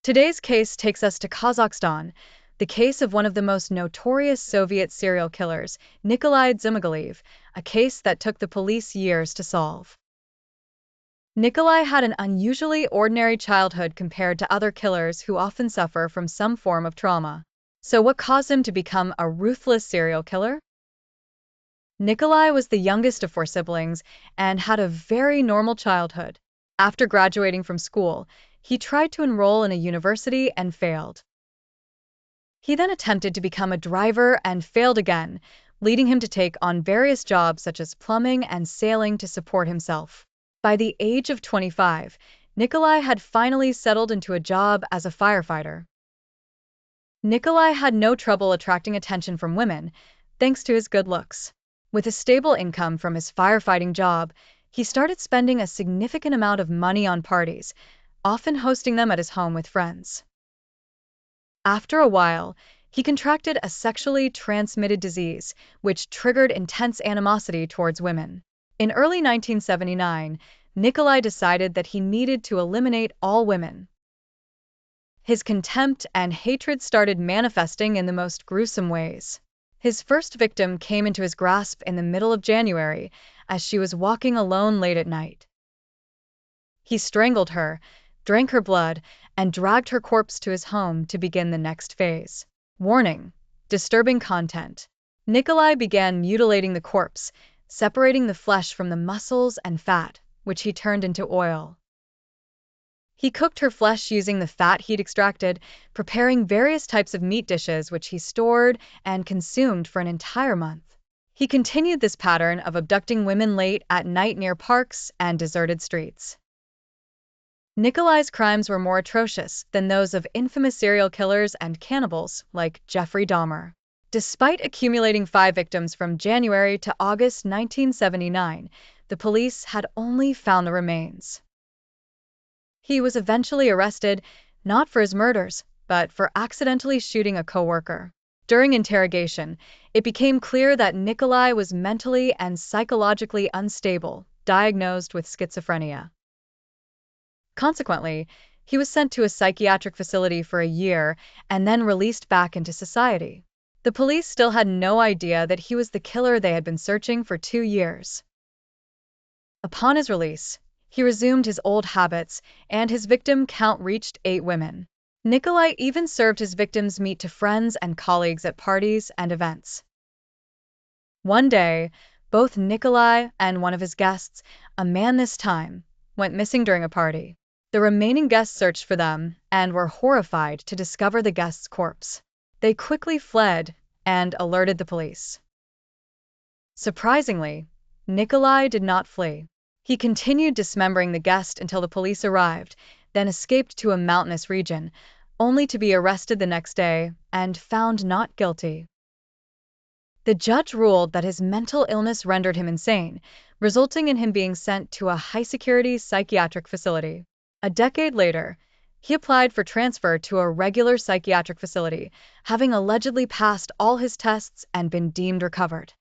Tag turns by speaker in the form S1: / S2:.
S1: Today's case takes us to Kazakhstan, the case of one of the most notorious Soviet serial killers, Nikolai Dzhumagaliev, a case that took the police years to solve. Nikolai had an unusually ordinary childhood compared to other killers who often suffer from some form of trauma. So what caused him to become a ruthless serial killer? Nikolai was the youngest of 4 siblings and had a very normal childhood. After graduating from school, he tried to enroll in a university and failed. He then attempted to become a driver and failed again, leading him to take on various jobs such as plumbing and sailing to support himself. By the age of 25, Nikolai had finally settled into a job as a firefighter. Nikolai had no trouble attracting attention from women, thanks to his good looks. With a stable income from his firefighting job, he started spending a significant amount of money on parties, often hosting them at his home with friends. After a while, he contracted a sexually transmitted disease, which triggered intense animosity towards women. In early 1979, Nikolai decided that he needed to eliminate all women. His contempt and hatred started manifesting in the most gruesome ways. His first victim came into his grasp in the middle of January, as she was walking alone late at night. He strangled her, drank her blood, and dragged her corpse to his home to begin the next phase. Warning: disturbing content. Nikolai began mutilating the corpse, separating the flesh from the muscles and fat, which he turned into oil. He cooked her flesh using the fat he'd extracted, preparing various types of meat dishes which he stored and consumed for an entire month. He continued this pattern of abducting women late at night near parks and deserted streets. Nikolai's crimes were more atrocious than those of infamous serial killers and cannibals like Jeffrey Dahmer. Despite accumulating 5 victims from January to August 1979, the police had only found the remains. He was eventually arrested, not for his murders, but for accidentally shooting a coworker. During interrogation, it became clear that Nikolai was mentally and psychologically unstable, diagnosed with schizophrenia. Consequently, he was sent to a psychiatric facility for a year and then released back into society. The police still had no idea that he was the killer they had been searching for 2 years. Upon his release, he resumed his old habits, and his victim count reached 8 women. Nikolai even served his victims' meat to friends and colleagues at parties and events. One day, both Nikolai and one of his guests, a man this time, went missing during a party. The remaining guests searched for them and were horrified to discover the guest's corpse. They quickly fled and alerted the police. Surprisingly, Nikolai did not flee. He continued dismembering the guest until the police arrived, then escaped to a mountainous region, only to be arrested the next day and found not guilty. The judge ruled that his mental illness rendered him insane, resulting in him being sent to a high-security psychiatric facility. A decade later, he applied for transfer to a regular psychiatric facility, having allegedly passed all his tests and been deemed recovered.